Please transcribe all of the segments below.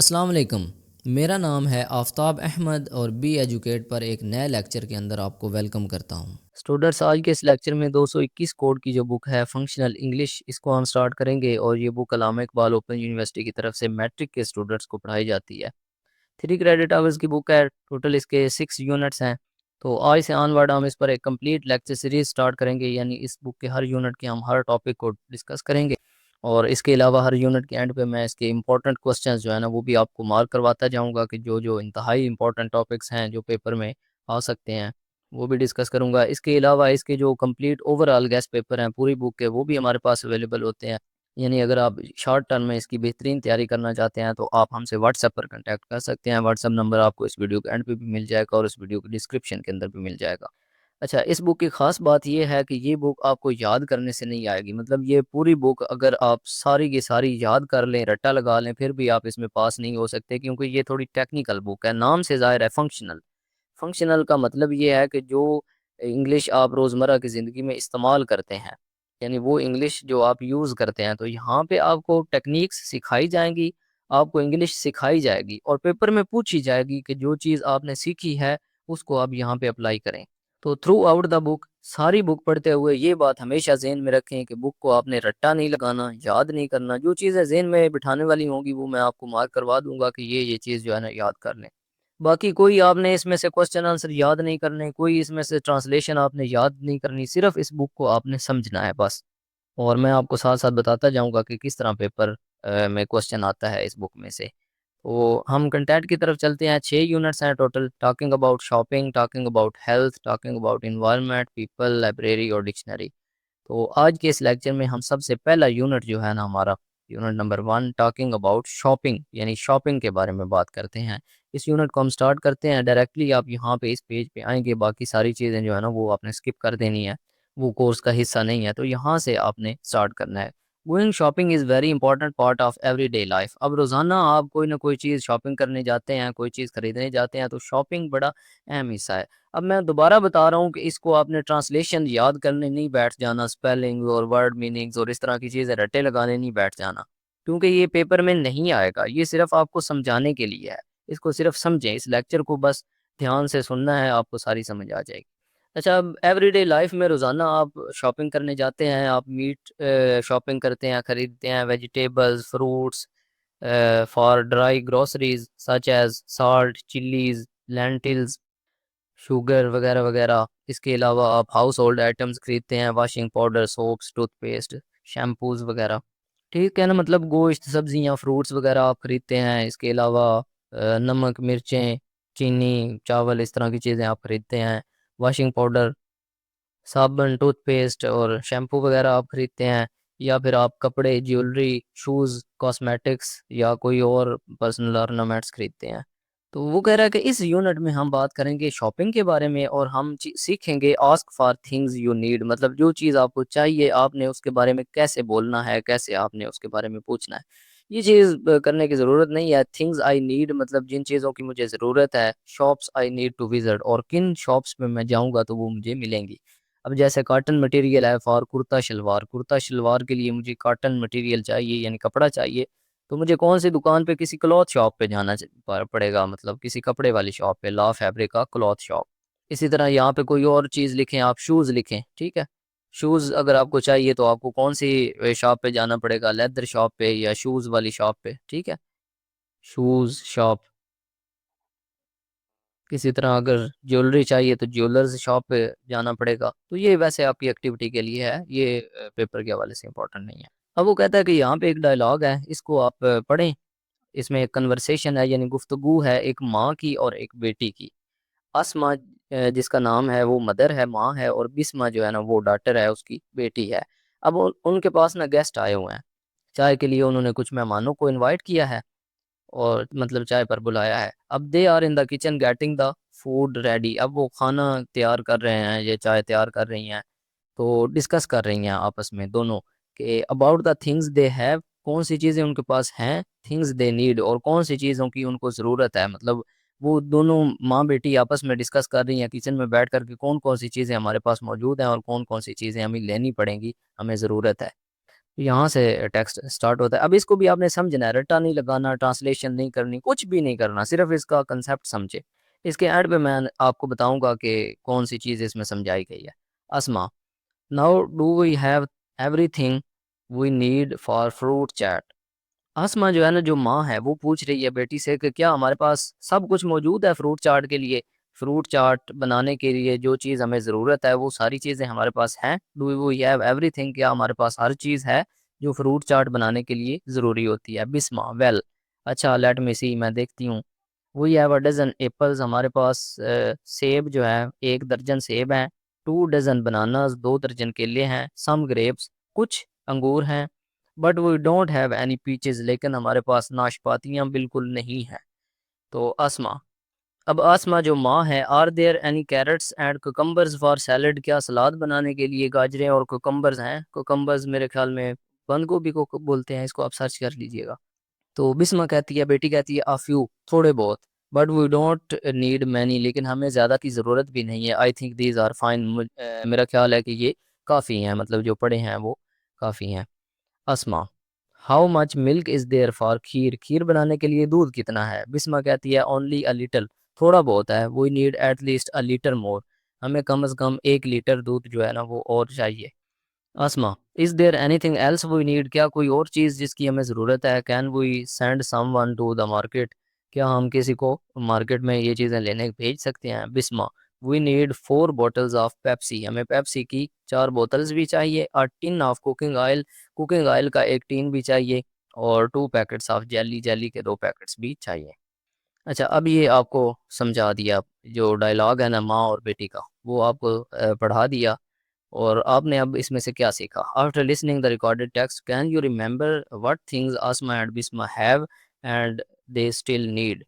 अस्सलाम वालेकुम। मेरा नाम है आफ़ताब अहमद और बी एजुकेट पर एक नए लेक्चर के अंदर आपको वेलकम करता हूँ। स्टूडेंट्स, आज के इस लेक्चर में 221 कोड की जो बुक है फंक्शनल इंग्लिश, इसको हम स्टार्ट करेंगे और ये बुक अल्लामा इकबाल ओपन यूनिवर्सिटी की तरफ से मैट्रिक के स्टूडेंट्स को पढ़ाई जाती है। 3 क्रेडिट आवर्स की बुक है, टोटल इसके 6 यूनिट्स हैं। तो आज से ऑनवर्ड हम इस पर एक कंप्लीट लेक्चर सीरीज स्टार्ट करेंगे, यानी इस बुक के हर यूनिट के हम हर टॉपिक को डिस्कस करेंगे और इसके अलावा हर यूनिट के एंड पे मैं इसके इंपॉर्टेंट क्वेश्चंस जो है ना वो भी आपको मार्क करवाता जाऊंगा कि जो जो इंतहाई इंपॉर्टेंट टॉपिक्स हैं जो पेपर में आ सकते हैं वो भी डिस्कस करूंगा। इसके अलावा इसके जो कंप्लीट ओवरऑल गेस्ट पेपर हैं पूरी बुक के, वो भी हमारे पास अवेलेबल होते हैं। यानी अगर आप शॉर्ट टर्म में इसकी बेहतरीन तैयारी करना चाहते हैं तो आप हमसे व्हाट्सएप पर कांटेक्ट कर सकते हैं। व्हाट्सएप नंबर आपको इस वीडियो के एंड पे भी मिल जाएगा और इस वीडियो के डिस्क्रिप्शन के अंदर भी मिल जाएगा। अच्छा, इस बुक की ख़ास बात ये है कि ये बुक आपको याद करने से नहीं आएगी। मतलब ये पूरी बुक अगर आप सारी की सारी याद कर लें, रट्टा लगा लें, फिर भी आप इसमें पास नहीं हो सकते, क्योंकि ये थोड़ी टेक्निकल बुक है। नाम से ज़ाहिर है फंक्शनल। फंक्शनल का मतलब ये है कि जो इंग्लिश आप रोज़मर्रा की ज़िंदगी में इस्तेमाल करते हैं, यानी वो इंग्लिश जो आप यूज़ करते हैं, तो यहाँ पे आपको टेक्निक्स सिखाई जाएंगी, आपको इंग्लिश सिखाई जाएगी और पेपर में पूछी जाएगी कि जो चीज़ आपने सीखी है उसको आप यहाँ पे अप्लाई करें। तो थ्रू आउट द बुक, सारी बुक पढ़ते हुए ये बात हमेशा जहन में रखें कि बुक को आपने रट्टा नहीं लगाना, याद नहीं करना। जो चीज़ें जहन में बिठाने वाली होंगी वो मैं आपको मार्क करवा दूंगा कि ये चीज़ जो है ना याद कर लें। बाकी कोई आपने इसमें से क्वेश्चन आंसर याद नहीं करने, कोई इसमें से ट्रांसलेशन आपने याद नहीं करनी, सिर्फ इस बुक को आपने समझना है बस। और मैं आपको साथ साथ बताता जाऊंगा कि किस तरह पेपर में क्वेश्चन आता है इस बुक में से। तो हम कंटेंट की तरफ चलते हैं। 6 यूनिट्स हैं total. Talking about shopping, talking about health, talking about environment, people, library और डिक्शनरी। तो आज के इस लेक्चर में हम सबसे पहला यूनिट जो है ना हमारा, unit number 1, talking about shopping, यानी शॉपिंग के बारे में बात करते हैं। इस यूनिट को हम स्टार्ट करते हैं डायरेक्टली। आप यहाँ पे इस पेज पे आएंगे, बाकी सारी चीज़ें जो है ना वो आपने स्किप कर देनी है, वो कोर्स का हिस्सा नहीं है, तो यहाँ से आपने स्टार्ट करना है। Going shopping is very important part of every day life. अब रोज़ाना आप कोई ना कोई चीज़ शॉपिंग करने जाते हैं, कोई चीज़ खरीदने जाते हैं, तो शॉपिंग बड़ा अहम हिस्सा है। अब मैं दोबारा बता रहा हूँ कि इसको आपने ट्रांसलेशन याद करने नहीं बैठ जाना, स्पेलिंग और वर्ड मीनिंग्स और इस तरह की चीज़ें रट्टे लगाने नहीं बैठ जाना, क्योंकि ये पेपर में नहीं आएगा। ये सिर्फ आपको समझाने के लिए है। इसको सिर्फ समझें, इस लेक्चर को बस ध्यान से सुनना है, आपको सारी समझ आ जाएगी। अच्छा, अब एवरीडे लाइफ में रोज़ाना आप शॉपिंग करने जाते हैं, आप मीट शॉपिंग करते हैं, खरीदते हैं, vegetables, fruits, for dry groceries such as salt, chillies, lentils, sugar वगैरह वगैरह। इसके अलावा आप हाउस होल्ड आइटम्स खरीदते हैं, washing powder, soaps, toothpaste, shampoos वगैरह। ठीक है ना, मतलब गोश्त, सब्जियां, फ्रूट्स वगैरह आप खरीदते हैं। इसके अलावा नमक, मिर्चें, चीनी, चावल, इस तरह की चीज़ें आप खरीदते हैं। वॉशिंग पाउडर, साबुन, टूथपेस्ट और शैम्पू वगैरह आप खरीदते हैं। या फिर आप कपड़े, ज्वेलरी, शूज़, कॉस्मेटिक्स या कोई और पर्सनल ऑर्नामेंट्स खरीदते हैं। तो वो कह रहा है कि इस यूनिट में हम बात करेंगे शॉपिंग के बारे में और हम सीखेंगे ask for things you need. मतलब जो चीज़ आपको चाहिए आपने उसके बारे में कैसे बोलना है, कैसे आपने उसके बारे में पूछना है। ये चीज़ करने की ज़रूरत नहीं है। थिंग्स आई नीड मतलब जिन चीज़ों की मुझे ज़रूरत है। Shops I need to visit, और किन शॉप्स में मैं जाऊँगा तो वो मुझे मिलेंगी। अब जैसे कॉटन मटेरियल है फॉर कुर्ता शलवार, कुर्ता शलवार के लिए मुझे कॉटन मटेरियल चाहिए, यानी कपड़ा चाहिए। तो मुझे कौन सी दुकान पे, किसी क्लॉथ शॉप पे जाना पड़ेगा, मतलब किसी कपड़े वाली शॉप पे, ला फैब्रिक का क्लॉथ शॉप। इसी तरह यहाँ पे कोई और चीज़ लिखें, आप शूज़ लिखें, ठीक है। शूज़ अगर आपको चाहिए तो आपको कौन सी शॉप पे जाना पड़ेगा, लेदर शॉप पे या शूज़ वाली शॉप पे, ठीक है, शूज़ शॉप। किसी तरह अगर ज्वेलरी चाहिए तो ज्वेलर्स शॉप पे जाना पड़ेगा। तो ये वैसे आपकी एक्टिविटी के लिए है, ये पेपर के हवाले से इंपॉर्टेंट नहीं है। अब वो कहता है कि यहाँ पे एक डायलॉग है, इसको आप पढ़ें। इसमें एक कन्वर्सेशन है, यानी गुफ्तगू है एक माँ की और एक बेटी की। अस्मा जिसका नाम है वो मदर है, माँ है, और बिस्मा जो है ना वो डॉटर है, उसकी बेटी है। अब उनके पास ना गेस्ट आए हुए हैं चाय के लिए। उन्होंने कुछ मेहमानों को इनवाइट किया है और मतलब चाय पर बुलाया है। अब they are in the kitchen getting the food ready. अब वो खाना तैयार कर रहे हैं, ये चाय तैयार कर रही हैं। तो डिस्कस कर रही हैं आपस में दोनों कि about the things they have, कौन सी चीज़ें उनके पास हैं, थिंग्स दे नीड, और कौन सी चीज़ों की उनको ज़रूरत है। मतलब वो दोनों माँ बेटी आपस में डिस्कस कर रही हैं किचन में बैठ कर के, कौन कौन सी चीज़ें हमारे पास मौजूद हैं और कौन कौन सी चीज़ें हमें लेनी पड़ेंगी, हमें ज़रूरत है। यहाँ से टेक्स्ट स्टार्ट होता है। अब इसको भी आपने समझना है, रट्टा नहीं लगाना, ट्रांसलेशन नहीं करनी, कुछ भी नहीं करना, सिर्फ इसका कंसेप्ट समझे। इसके एंड पे मैं आपको बताऊंगा कि कौन सी चीज़ इसमें समझाई गई है। Asma, now do we have everything we need for fruit chaat. Asma जो है ना, जो माँ है, वो पूछ रही है बेटी से कि क्या हमारे पास सब कुछ मौजूद है फ्रूट चाट के लिए। फ्रूट चाट बनाने के लिए जो चीज़ हमें ज़रूरत है वो सारी चीज़ें हमारे पास हैं। डू वी हैव एवरीथिंग, क्या हमारे पास हर चीज़ है जो फ्रूट चाट बनाने के लिए ज़रूरी होती है। बिस्मा, वेल, अच्छा, लेट मी सी, मैं देखती हूँ। We have a dozen apples, हमारे पास सेब जो है, 1 दर्जन सेब हैं। 2 डजन बनानास, 2 दर्जन केले हैं। सम ग्रेप्स, कुछ अंगूर हैं। But we don't have any peaches, लेकिन हमारे पास नाशपातियाँ बिल्कुल नहीं हैं। तो आसमा, अब आसमा जो माँ है, are there any carrots and cucumbers for salad, क्या सलाद बनाने के लिए गाजरें और कुकम्बर्स हैं। कुकम्बर्स मेरे ख्याल में बंद गोभी को बोलते हैं, इसको आप सर्च कर लीजिएगा। तो बिस्मा कहती है, बेटी कहती है, आ फ्यू, थोड़े बहुत। But we don't need many, लेकिन हमें ज़्यादा की ज़रूरत भी नहीं है। I think these are fine, मेरा ख्याल है कि ये काफ़ी हैं, मतलब जो पड़े हैं वो काफ़ी हैं। Asma, how much milk is there for kheer, खीर बनाने के लिए दूध कितना है। बिस्मा कहती है, ओनली अ लिटल, थोड़ा बहुत है। We need at least a litre more, हमें कम से कम 1 लीटर दूध जो है ना वो और चाहिए। Asma, is there anything else we need, क्या कोई और चीज़ जिसकी हमें ज़रूरत है। Can we send someone to the market, क्या हम किसी को मार्केट में ये चीज़ें लेने भेज सकते हैं। Bisma, we need 4 bottles of Pepsi, हमें पेप्सी की 4 बोतल्स भी चाहिए। और tin of cooking oil, cooking oil का एक टीन भी चाहिए। और 2 पैकेट्स ऑफ जेली, जेली के 2 पैकेट्स भी चाहिए। अच्छा, अब ये आपको समझा दिया, जो डायलॉग है ना माँ और बेटी का, वो आपको पढ़ा दिया। और आपने अब इसमें से क्या सीखा। After listening the recorded text, can you remember what things Asma and Bisma have and they still need.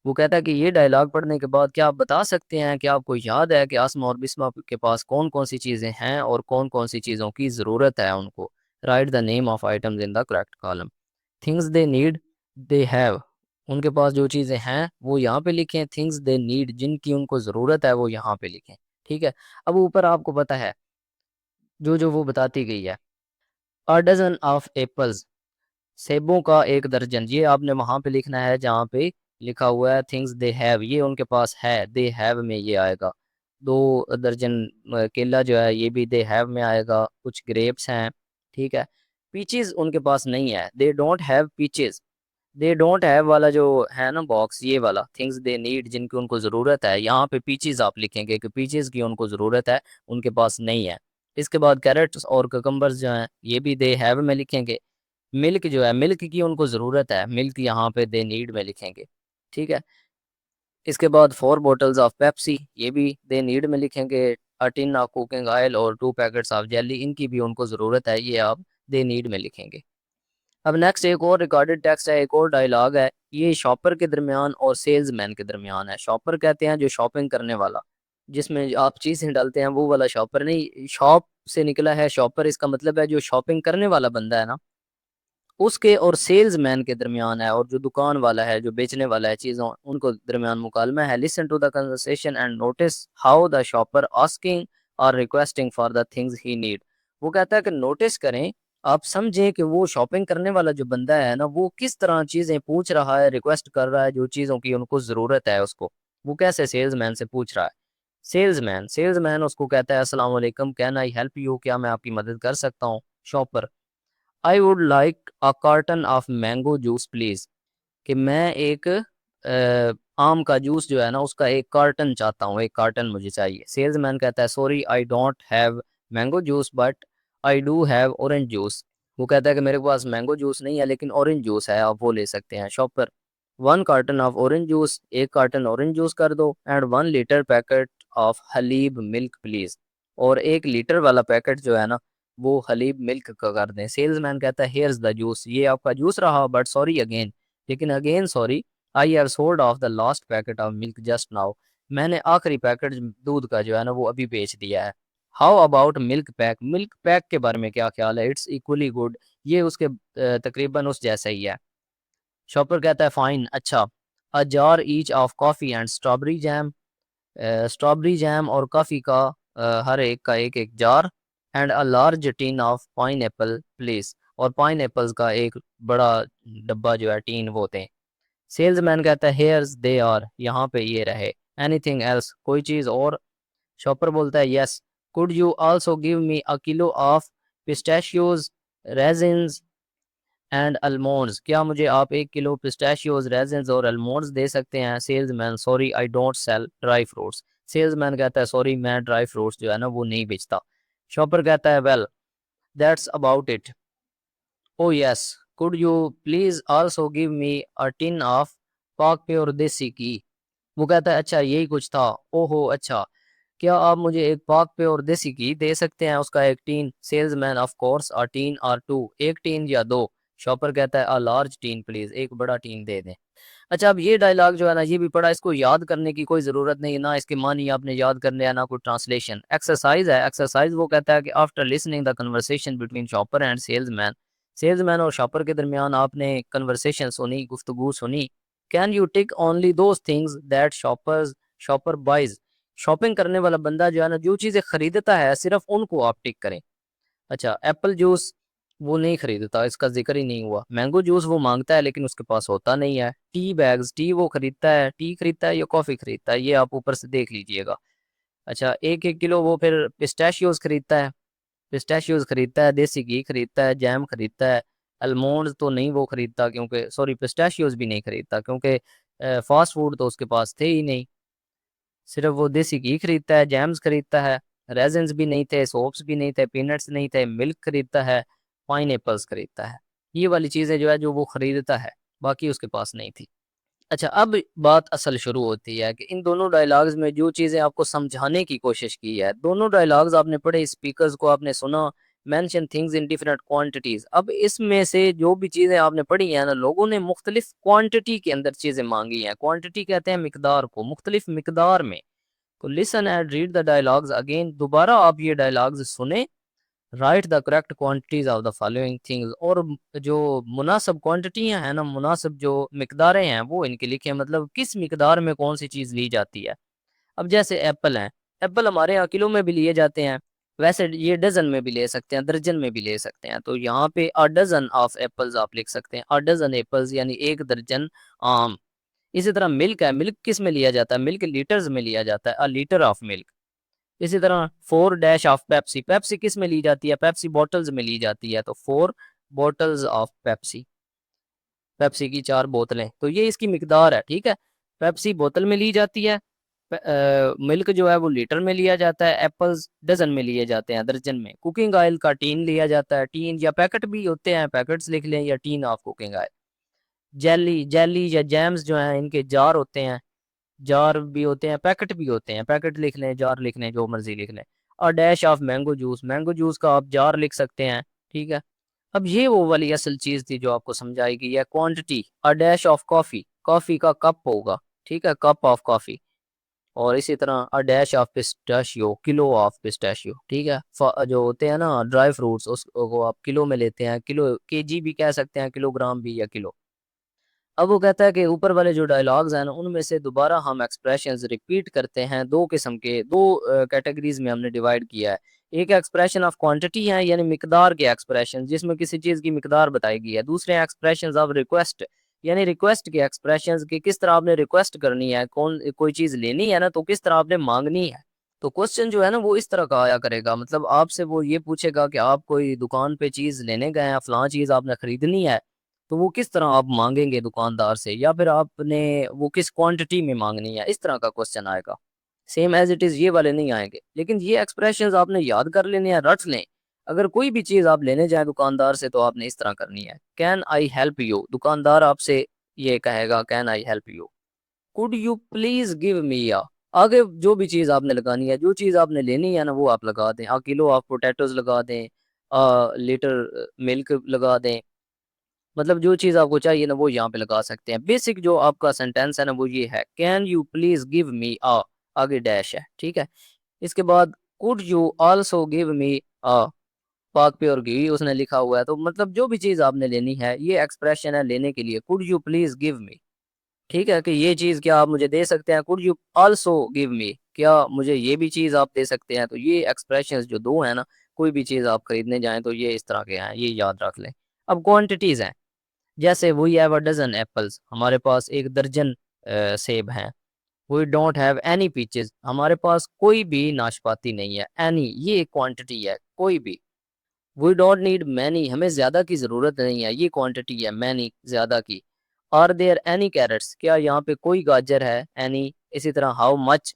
वो कहता है कि ये डायलॉग पढ़ने के बाद क्या आप बता सकते हैं कि आपको याद है कि आसमा और बिस्मा के पास कौन कौन सी चीज़ें हैं और कौन कौन सी चीज़ों की ज़रूरत है उनको। Right the name of items in the correct column. Things they need, they have, उनके पास जो चीज़ें हैं वो यहाँ पे लिखें। थिंग्स दे नीड, जिनकी उनको ज़रूरत है वो यहाँ पे लिखें। ठीक है। अब ऊपर आपको पता है जो जो वो बताती गई है। अ डजन ऑफ एप्पल्स, सेबों का 1 दर्जन, ये आपने वहां पे लिखना है जहाँ पे लिखा हुआ है थिंग्स दे हैव, ये उनके पास है, दे हैव में ये आएगा। 2 दर्जन केला जो है ये भी दे हैव में आएगा। कुछ ग्रेप्स हैं। ठीक है। पीचेस उनके पास नहीं है, they don't have peaches. They don't have वाला जो है ना बॉक्स, ये वाला थिंग्स दे नीड, जिनकी उनको ज़रूरत है, यहाँ पे पीचेस आप लिखेंगे कि पीचेस की उनको ज़रूरत है, उनके पास नहीं है। इसके बाद कैरेट्स और ककम्बर्स जो हैं ये भी दे हैव में लिखेंगे। मिल्क जो है, मिल्क की उनको ज़रूरत है, मिल्क यहाँ पे दे नीड में लिखेंगे। ठीक है। इसके बाद 4 बॉटल्स ऑफ पेप्सी, ये भी दे नीड में लिखेंगे। A tin of cooking oil और 2 पैकेट्स ऑफ जेली, इनकी भी उनको ज़रूरत है, ये आप दे नीड में लिखेंगे। अब नेक्स्ट एक और रिकॉर्डेड टेक्स्ट है, एक और डायलॉग है। ये शॉपर के दरमियान और सेल्समैन के दरमियान है। शॉपर कहते हैं जो शॉपिंग करने वाला, जिसमें आप चीज़ें डालते हैं, वो वाला शॉपर नहीं, शॉप से निकला है शॉपर, इसका मतलब है जो शॉपिंग करने वाला बंदा है ना, उसके और सेल्समैन के दरमियान है, और जो दुकान वाला है, जो बेचने वाला है चीज़ों, उनको दरमियान मुकालमा है। Listen to the conversation and notice how the shopper asking और requesting for the things he need. वो कहता है कि नोटिस करें, आप समझें कि वो शॉपिंग करने वाला जो बंदा है ना, वो किस तरह चीज़ें पूछ रहा है, रिक्वेस्ट कर रहा है, जो चीज़ों की उनको ज़रूरत है उसको, वो कैसे सेल्समैन से पूछ रहा है। सेल्समैन, सेल्समैन उसको कहता है, अस्सलाम वालेकुम, कैन आई हेल्प यू, क्या मैं आपकी मदद कर सकता हूँ। Shopper, I would like a carton of mango juice please, कि मैं एक आम का जूस जो है ना उसका एक कार्टन चाहता हूँ, एक कार्टन मुझे चाहिए। सेल्समैन कहता है, sorry I don't have mango juice but I do have orange juice. वो कहता है कि मेरे पास मैंगो जूस नहीं है लेकिन ऑरेंज जूस है, आप वो ले सकते हैं। Shopper, 1 carton of orange juice, 1 carton orange juice कर दो। And 1 litre packet of Haleeb milk please, और 1 लीटर वाला पैकेट जो है ना वो हलीब मिल्क का कर दें। सेल्समैन कहता है, हेयर्स द जूस, ये आपका जूस रहा, बट सॉरी अगेन, लेकिन again sorry, I have sold off the last packet of milk just now, मैंने आखिरी पैकेट दूध का जो है ना वो अभी बेच दिया है। How about milk pack, milk pack के बारे में क्या ख्याल है। इट्स इक्वली गुड, ये उसके तकरीबन उस जैसा ही है। शॉपर कहता है, फाइन, अच्छा। A jar each of coffee and strawberry jam, strawberry jam और कॉफ़ी का हर एक का एक एक jar. And a large tin of pine Apple please, और पाइन एप्पल्स का एक बड़ा डब्बा जो है टीन वो होते हैं। सेल्समैन कहता है हेयर्स दे आर, यहाँ पे ये रहे। एनीथिंग एल्स, कोई चीज़ और? शॉपर बोलता है yes. Could you also give me a kilo of pistachios, raisins and almonds, क्या मुझे आप 1 किलो पिस्ताशियोज, रेजिन्स और almonds दे सकते हैं? Salesman sorry I don't sell dry fruits, salesman कहता है सॉरी मैं ड्राई फ्रूट्स जो है ना वो नहीं बेचता। शॉपर कहता है well that's about it, O yes, could you please also give me a tin of पाक प्योर देसी घी। वो कहता है अच्छा यही कुछ था, ओहो अच्छा, क्या आप मुझे एक पाक पे और देसी घी दे सकते हैं, उसका एक tin? Salesman of course a tin और टू, एक टीन या दो? शॉपर कहता है अ लार्ज टीन प्लीज, एक बड़ा टीन दे दें। अच्छा अब ये डायलॉग जो है ना ये भी पढ़ा, इसको याद करने की कोई ज़रूरत नहीं, ना इसके मानी आपने याद करने हैं ना कोई ट्रांसलेशन। एक्सरसाइज है, एक्सरसाइज वो कहता है कि after listening the conversation between shopper and salesman, salesman और शॉपर के दरमियान आपने कन्वर्सेशन सुनी, गुफ्तगू सुनी। Can you tick only those things that shopper buys, shopping करने वाला बंदा जो है ना जो चीज़ें खरीदता है सिर्फ उनको आप टिक करें। अच्छा एप्पल जूस वो नहीं खरीदता, इसका जिक्र ही नहीं हुआ। मैंगो जूस वो मांगता है लेकिन उसके पास होता नहीं है। टी बैग्स, टी वो खरीदता है, टी खरीदता है या कॉफ़ी खरीदता है, ये आप ऊपर से देख लीजिएगा। अच्छा 1-1 किलो वो फिर पिस्ताशियोज खरीदता है, पिस्ताशियोज खरीदता है, देसी घी खरीदता है, जैम खरीदता है। अलमोंड्स तो नहीं वो खरीदता, क्योंकि सॉरी पिस्ताशियोज भी नहीं खरीदता क्योंकि फास्ट फूड तो उसके पास थे ही नहीं। सिर्फ वो देसी घी खरीदता है, जैम्स खरीदता है, रेजिन्स भी नहीं थे, सोप्स भी नहीं थे, पीनट्स नहीं थे, मिल्क खरीदता है, पाइन एप्पल्स खरीदता है। ये वाली चीज़ें जो है जो वो खरीदता है, बाकी उसके पास नहीं थी। अच्छा अब बात असल शुरू होती है कि इन दोनों डायलॉग्स में जो चीज़ें आपको समझाने की कोशिश की है, दोनों डायलॉग्स आपने पढ़े, स्पीकर्स को आपने सुना, mention things in different quantities. अब इसमें से जो भी चीज़ें आपने पढ़ी हैं ना, लोगों ने मुख्तलिफ क्वांटिटी के अंदर चीज़ें मांगी हैं। क्वांटिटी कहते हैं मिकदार को, मुख्तलिफ मिकदार में। तो listen and read the dialogues again, दोबारा आप ये डायलॉग्स सुने। Right the correct quantities of the following things, और जो मुनासिब क्वांटिटियां हैं ना, मुनासिब जो मिकदारें हैं वो इनके लिखे, मतलब किस मिकदार में कौन सी चीज़ ली जाती है। अब जैसे एप्पल हैं, एप्पल हमारे यहाँ किलो में भी लिए जाते हैं, वैसे ये डजन में भी ले सकते हैं, दर्जन में भी ले सकते हैं। तो यहाँ पे अ डजन ऑफ एप्पल्स आप लिख सकते हैं, अ डजन एप्पल्स यानी एक दर्जन आम। इसी तरह मिल्क है, मिल्क किस में लिया जाता है? मिल्क लीटर्स में लिया जाता है, अ लीटर ऑफ मिल्क। इसी तरह 4 डैश ऑफ पेप्सी, पेप्सी किस में ली जाती है? पेप्सी बॉटल्स में ली जाती है, तो 4 बॉटल्स ऑफ पेप्सी, पेप्सी की 4 बोतलें। तो ये इसकी मिकदार है, ठीक है। पेप्सी बोतल में ली जाती है, मिल्क जो है वो लीटर में लिया जाता है, एप्पल्स डजन में लिए जाते हैं, दर्जन में। कुकिंग ऑयल का टीन लिया जाता है, टीन या पैकेट भी होते हैं, पैकेट्स लिख लें, या tin of cooking oil. Jelly, jelly या जैम्स जो हैं इनके जार होते हैं, जार भी होते हैं, पैकेट भी होते हैं, पैकेट लिख लें, जार लिख लें, जो मर्जी लिख लें। और dash of mango juice, mango juice का आप जार लिख सकते हैं, ठीक है। अब ये वो वाली असल चीज थी जो आपको समझाएगी, या quantity. A dash of coffee, coffee का कप होगा, ठीक है, कप ऑफ कॉफी। और इसी तरह a dash of pistachio, kilo of pistachio, ठीक है। जो होते हैं ना ड्राई फ्रूट्स, उसको आप किलो में लेते हैं, किलो केजी भी कह सकते हैं, किलोग्राम भी, या किलो। अब वो कहता है कि ऊपर वाले जो डायलॉग्स हैं ना उनमें से दोबारा हम एक्सप्रेशंस रिपीट करते हैं, दो किस्म के, दो कैटेगरीज में हमने डिवाइड किया है। एक एक्सप्रेशन ऑफ क्वांटिटी है, यानी मिकदार के एक्सप्रेशन जिसमें किसी चीज़ की मिकदार बताई गई है। दूसरे एक्सप्रेशंस ऑफ रिक्वेस्ट, यानी रिक्वेस्ट के एक्सप्रेशंस कि किस तरह आपने रिक्वेस्ट करनी है, कौन कोई चीज़ लेनी है ना तो किस तरह आपने मांगनी है। तो क्वेश्चन जो है ना वो इस तरह का आया करेगा, मतलब आपसे वो ये पूछेगा कि आप कोई दुकान पे चीज़ लेने गए हैं, फलां चीज़ आपने खरीदनी है, तो वो किस तरह आप मांगेंगे दुकानदार से, या फिर आपने वो किस क्वांटिटी में मांगनी है, इस तरह का क्वेश्चन आएगा। सेम एज इट इज ये वाले नहीं आएंगे, लेकिन ये एक्सप्रेशंस आपने याद कर लेने हैं, रट लें। अगर कोई भी चीज आप लेने जाए दुकानदार से तो आपने इस तरह करनी है, कैन आई हेल्प यू, दुकानदार आपसे ये कहेगा can I help you. Could you please give मी या, आगे जो भी चीज आपने लगानी है, जो चीज आपने लेनी है ना वो आप लगा दें, आ किलो ऑफ पोटैटोज लगा दें, लीटर मिल्क लगा दें, मतलब जो चीज़ आपको चाहिए ना वो यहाँ पे लगा सकते हैं। बेसिक जो आपका सेंटेंस है ना वो ये है, can you please give me a, आगे डैश है, ठीक है। इसके बाद could you also give me a, Pak pure घी उसने लिखा हुआ है, तो मतलब जो भी चीज़ आपने लेनी है, ये एक्सप्रेशन है लेने के लिए, कुड यू प्लीज गिव मी, ठीक है, कि ये चीज़ क्या आप मुझे दे सकते हैं। कुड यू आल्सो गिव मी, क्या मुझे ये भी चीज़ आप दे सकते हैं। तो ये एक्सप्रेशंस जो दो है ना, कोई भी चीज़ आप खरीदने जाएं तो ये इस तरह के हैं, ये याद रख लें। अब क्वांटिटीज हैं, जैसे we have a dozen apples, हमारे पास एक दर्जन सेब हैं। We don't have any peaches, हमारे पास कोई भी नाशपाती नहीं है। एनी ये एक क्वांटिटी है, कोई भी। वी डोंट नीड मैनी, हमें ज्यादा की जरूरत नहीं है, ये क्वांटिटी है मैनी, ज्यादा की। आर देयर एनी कैरेट्स, क्या यहाँ पे कोई गाजर है? एनी। इसी तरह हाउ मच,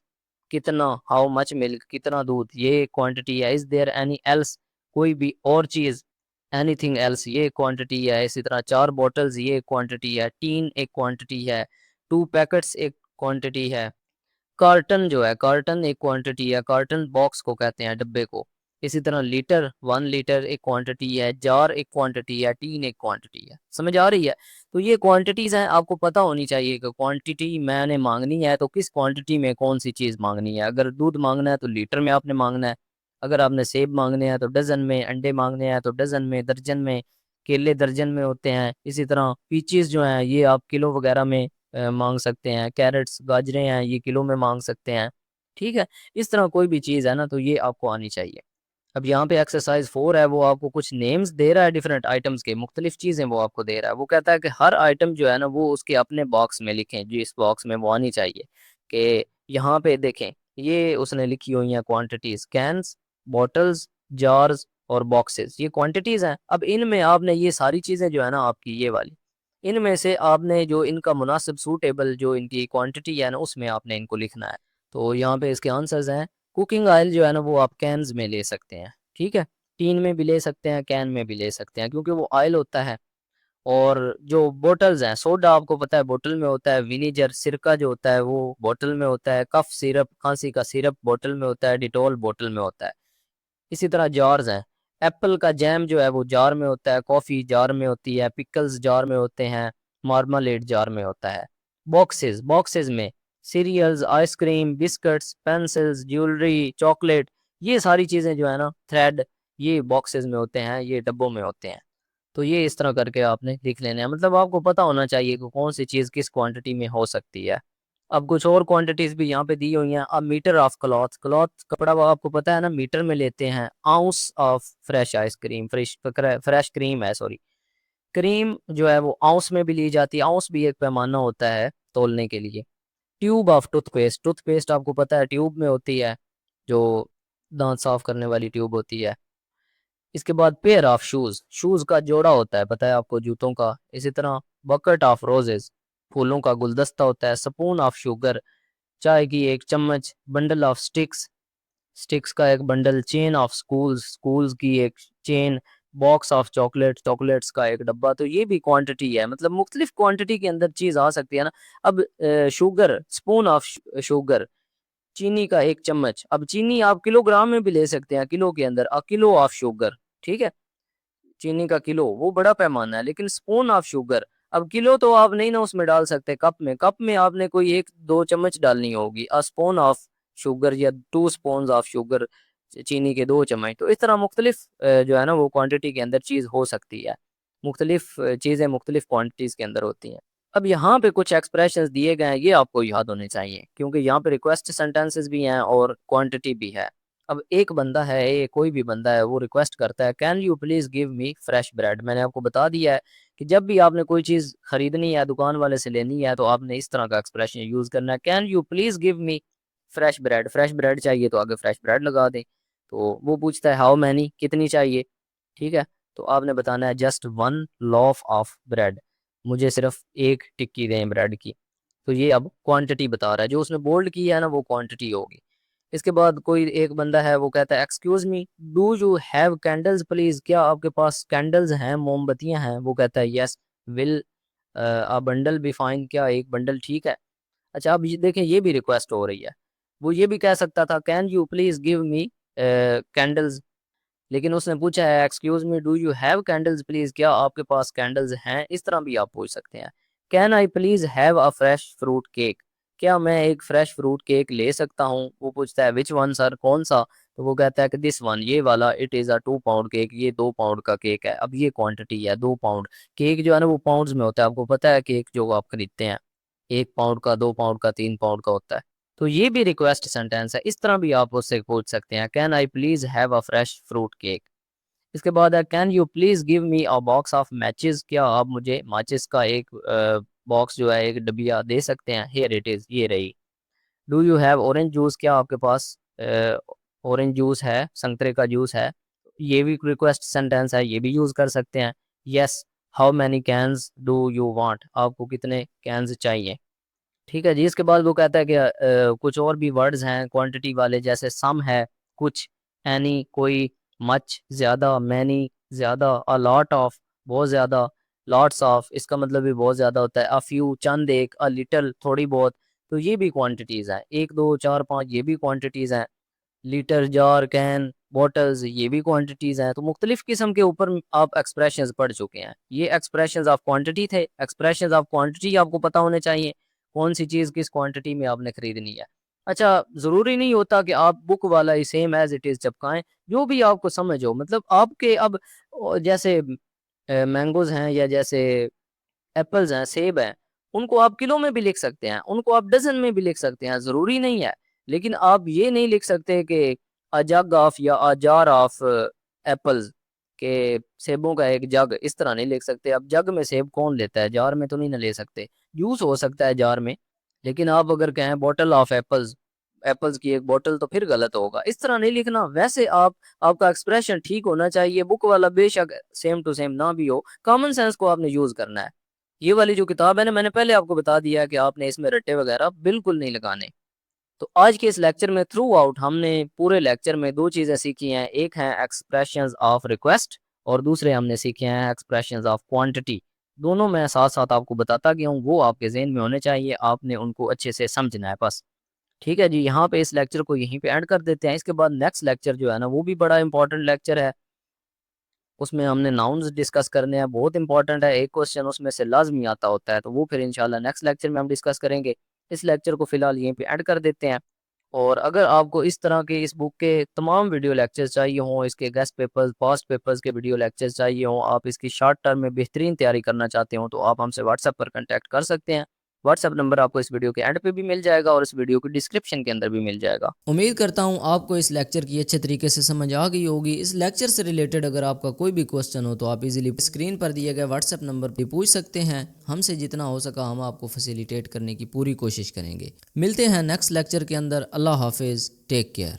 कितना, हाउ मच मिल्क, कितना दूध, ये क्वांटिटी है। इज देयर एनी एल्स, कोई भी और चीज, एनीथिंग एल्स, ये क्वांटिटी है। इसी तरह 4 बॉटल्स, ये क्वांटिटी है। टीन एक क्वांटिटी है। 2 पैकेट्स एक क्वांटिटी है। कार्टन जो है, कार्टन एक क्वांटिटी है, कार्टन बॉक्स को कहते हैं, डब्बे को। इसी तरह लीटर, 1 लीटर एक क्वांटिटी है। जार एक क्वांटिटी है। टीन एक क्वांटिटी है। समझ आ रही है? तो ये क्वांटिटीज हैं, आपको पता होनी चाहिए कि क्वांटिटी मैंने मांगनी है तो किस क्वांटिटी में कौन सी चीज़ मांगनी है। अगर दूध मांगना है तो लीटर में आपने मांगना है। अगर आपने सेब मांगने हैं तो डजन में, अंडे मांगने हैं तो डजन में, दर्जन में, केले दर्जन में होते हैं। इसी तरह पीचीज जो हैं ये आप किलो वगैरह में मांग सकते हैं। कैरेट्स, गाजरें हैं, ये किलो में मांग सकते हैं। ठीक है, इस तरह कोई भी चीज़ है ना तो ये आपको आनी चाहिए। अब यहाँ पे एक्सरसाइज 4 है, वो आपको कुछ नेम्स दे रहा है डिफरेंट आइटम्स के, मुख्तलिफ चीज़ें वो आपको दे रहा है। वो कहता है कि हर आइटम जो है ना वो उसके अपने बॉक्स में लिखें, जो इस बॉक्स में वो आनी चाहिए। कि यहाँ पे देखें, ये उसने लिखी हुई हैं क्वांटिटीज, कैंस, बॉटल्स, जार्स और बॉक्सेस, ये क्वांटिटीज हैं। अब इनमें आपने ये सारी चीज़ें जो है ना आपकी ये वाली, इनमें से आपने जो इनका मुनासिब सूटेबल जो इनकी क्वांटिटी है ना उसमें आपने इनको लिखना है। तो यहाँ पे इसके आंसर्स हैं, कुकिंग ऑयल जो है ना वो आप कैंस में ले सकते हैं। ठीक है, टीन में भी ले सकते हैं, कैन में भी ले सकते हैं, क्योंकि वो ऑयल होता है। और जो बोटल्स हैं, सोडा आपको पता है बोतल में होता है, विनीगर सिरका जो होता है वो बोतल में होता है, कफ सिरप खांसी का सिरप बोतल में होता है, डिटॉल बोतल में होता है। इसी तरह जार्स हैं, एप्पल का जैम जो है वो जार में होता है, कॉफ़ी जार में होती है, पिकल्स जार में होते हैं, मार्मालेड जार में होता है। बॉक्सेस, बॉक्सेस में cereals, ice cream, biscuits, pencils, jewellery, chocolate, ये सारी चीज़ें जो है ना, थ्रेड, ये बॉक्सेस में होते हैं, ये डब्बों में होते हैं। तो ये इस तरह करके आपने लिख लेना है, मतलब आपको पता होना चाहिए कि कौन सी चीज़ किस क्वांटिटी में हो सकती है। अब कुछ और क्वांटिटीज भी यहाँ पे दी हुई हैं। अब मीटर ऑफ क्लॉथ, क्लॉथ कपड़ा वो आपको पता है ना मीटर में लेते हैं। Ounce of fresh ice cream, fresh cream है, सॉरी, क्रीम जो है वो आउंस में भी ली जाती है। आउंस भी एक पैमाना होता है तोलने के लिए। ट्यूब ऑफ टूथपेस्ट, टूथपेस्ट आपको पता है ट्यूब में होती है, जो दांत साफ करने वाली ट्यूब होती है। इसके बाद पेयर ऑफ शूज, शूज का जोड़ा होता है, पता है आपको, जूतों का। इसी तरह बकेट ऑफ रोजेस, फूलों का गुलदस्ता होता है। स्पून ऑफ शुगर, चाय की एक चम्मच। बंडल ऑफ स्टिक्स, स्टिक्स का एक bundle. Chain of schools, schools की एक chain. Box of chocolate, chocolates का एक डब्बा। तो ये भी क्वांटिटी है, मतलब मुख्तलिफ क्वांटिटी के अंदर चीज आ सकती है ना। अब शुगर, स्पून ऑफ शुगर, चीनी का एक चम्मच। अब चीनी आप किलोग्राम में भी ले सकते हैं, किलो के अंदर, अ किलो ऑफ शुगर। ठीक है, चीनी का किलो वो बड़ा पैमाना है, लेकिन स्पून ऑफ शुगर, अब किलो तो आप नहीं ना उसमें डाल सकते, कप में, कप में आपने कोई 1-2 चम्मच डालनी होगी। अ स्पून ऑफ शुगर या 2 स्पून ऑफ शुगर, चीनी के 2 चम्मच। तो इस तरह मुख्तलिफ जो है ना वो क्वांटिटी के अंदर चीज़ हो सकती है। मुख्तलिफ चीज़ें मुख्तलिफ क्वांटिटीज़ के अंदर होती हैं। अब यहाँ पे कुछ एक्सप्रेशंस दिए गए हैं, ये आपको याद होने चाहिए, क्योंकि यहाँ पे रिक्वेस्ट सेंटेंसेस भी हैं और क्वांटिटी भी है। अब एक बंदा है, ये कोई भी बंदा है, वो रिक्वेस्ट करता है, can you please give me fresh bread. मैंने आपको बता दिया है कि जब भी आपने कोई चीज़ खरीदनी है, दुकान वाले से लेनी है, तो आपने इस तरह का एक्सप्रेशन यूज़ करना है, can you please give me fresh bread. Fresh bread चाहिए तो आगे फ्रेश ब्रेड लगा दें। तो वो पूछता है हाउ मैनी, कितनी चाहिए। ठीक है, तो आपने बताना है जस्ट 1 लॉफ ऑफ ब्रेड, मुझे सिर्फ एक टिक्की दें ब्रेड की। तो ये अब क्वांटिटी बता रहा है, जो उसने बोल्ड की है ना वो क्वांटिटी होगी। इसके बाद कोई एक बंदा है, वो कहता है excuse me, do you have candles please, क्या आपके पास कैंडल्स हैं, मोमबत्तियां हैं। वो कहता है yes, will a bundle be fine, क्या एक बंडल ठीक है। अच्छा, अब ये देखें, ये भी रिक्वेस्ट हो रही है। वो ये भी कह सकता था can you please give me candles, लेकिन उसने पूछा है excuse me do you have candles please, क्या आपके पास कैंडल्स हैं। इस तरह भी आप पूछ सकते हैं। Can I please have a fresh fruit cake, क्या मैं एक फ्रेश फ्रूट केक ले सकता हूँ। वो पूछता है विच वन सर, कौन सा। तो वो कहता है कि दिस वन, ये वाला। It is a 2 pound cake, ये 2 पाउंड का केक है। अब ये क्वांटिटी है 2 पाउंड। केक जो है ना वो पाउंड्स में होता है, आपको पता है केक जो आप खरीदते हैं 1 पाउंड का, 2 पाउंड का, 3 पाउंड का होता है। तो ये भी रिक्वेस्ट सेंटेंस है, इस तरह भी आप उससे पूछ सकते हैं, can I please have a fresh fruit cake. इसके बाद है can you please give me a box of matches, क्या आप मुझे माचिस का एक बॉक्स जो है, एक डबिया दे सकते हैं। हियर इट इज़, ये रही। Do you have orange juice, क्या आपके पास ऑरेंज जूस है, संतरे का जूस है। ये भी रिक्वेस्ट सेंटेंस है, ये भी यूज़ कर सकते हैं। Yes, how many cans do you want, आपको कितने कैन्स चाहिए। ठीक है जी। इसके बाद वो कहता है कि कुछ और भी वर्ड्स हैं क्वांटिटी वाले, जैसे सम है, कुछ, एनी, कोई, मच, ज़्यादा, मैनी, ज़्यादा, अ लॉट ऑफ, बहुत ज़्यादा, लॉट्स ऑफ, इसका मतलब भी बहुत ज़्यादा होता है। अ फ्यू, चंद एक, अ लिटिल, थोड़ी बहुत। तो ये भी क्वांटिटीज़ हैं, एक दो चार पाँच, ये भी क्वांटिटीज़ हैं। लीटर, जार, कैन, बॉटल्स, ये भी क्वांटिटीज़ हैं। तो मुख्तलिफ किस्म के ऊपर आप एक्सप्रेशंस पढ़ चुके हैं। ये एक्सप्रेशंस ऑफ क्वांटिटी थे। एक्सप्रेशंस ऑफ क्वांटिटी आपको पता होने चाहिए, कौन सी चीज़ किस क्वांटिटी में आपने खरीदनी है। अच्छा, ज़रूरी नहीं होता कि आप बुक वाला ही सेम एज़ इट इज़ चिपकाएँ, जो भी आपको समझ हो। मतलब आपके अब जैसे मैंगोज़ हैं, या जैसे एप्पल्स हैं, सेब हैं, उनको आप किलो में भी लिख सकते हैं, उनको आप डज़न में भी लिख सकते हैं, ज़रूरी नहीं है। लेकिन आप ये नहीं लिख सकते कि अ जग ऑफ या अ जार ऑफ एप्पल्स, के सेबों का एक जग, इस तरह नहीं लिख सकते। अब जग में सेब कौन लेता है, जार में तो नहीं ना ले सकते। जूस हो सकता है जार में, लेकिन आप अगर कहें बॉटल ऑफ एप्पल्स, एप्पल्स की एक बॉटल, तो फिर गलत होगा। इस तरह नहीं लिखना। वैसे आप, आपका एक्सप्रेशन ठीक होना चाहिए। बुक वाला बेशक सेम टू सेम ना भी हो, कॉमन सेंस को आपने यूज़ करना है। ये वाली जो किताब है ना, मैंने पहले आपको बता दिया है कि आपने इसमें रट्टे वगैरह बिल्कुल नहीं लगाने। तो आज के इस लेक्चर में थ्रू आउट हमने पूरे लेक्चर में दो चीज़ें सीखी हैं। एक है एक्सप्रेशंस ऑफ रिक्वेस्ट, और दूसरे हमने सीखे हैं एक्सप्रेशंस ऑफ क्वांटिटी। दोनों मैं साथ साथ आपको बताता गया हूँ, वो आपके ज़हन में होने चाहिए, आपने उनको अच्छे से समझना है बस। ठीक है जी, यहाँ पे इस लेक्चर को यहीं पे एंड कर देते हैं। इसके बाद नेक्स्ट लेक्चर जो है ना, वो भी बड़ा इंपॉर्टेंट लेक्चर है। उसमें हमने नाउन्स डिस्कस करने हैं, बहुत इंपॉर्टेंट है। एक क्वेश्चन उसमें से लाज़मी आता होता है, तो वो फिर इंशाल्लाह नेक्स्ट लेक्चर में हम डिस्कस करेंगे। इस लेक्चर को फ़िलहाल यहीं पे एंड कर देते हैं। और अगर आपको इस तरह के इस बुक के तमाम वीडियो लेक्चर्स चाहिए हों, इसके गेस्ट पेपर्स, पास्ट पेपर्स के वीडियो लेक्चर्स चाहिए हों, आप इसकी शॉर्ट टर्म में बेहतरीन तैयारी करना चाहते हो, तो आप हमसे व्हाट्सएप पर कॉन्टैक्ट कर सकते हैं। व्हाट्सएप नंबर आपको इस वीडियो के एंड पे भी मिल जाएगा, और इस वीडियो की डिस्क्रिप्शन के अंदर भी मिल जाएगा। उम्मीद करता हूँ आपको इस लेक्चर की अच्छे तरीके से समझ आ गई होगी। इस लेक्चर से रिलेटेड अगर आपका कोई भी क्वेश्चन हो, तो आप इजीली स्क्रीन पर दिए गए व्हाट्सएप नंबर पर पूछ सकते हैं। हमसे जितना हो सका हम आपको फैसिलिटेट करने की पूरी कोशिश करेंगे। मिलते हैं नेक्स्ट लेक्चर के अंदर। अल्लाह हाफिज़, टेक केयर।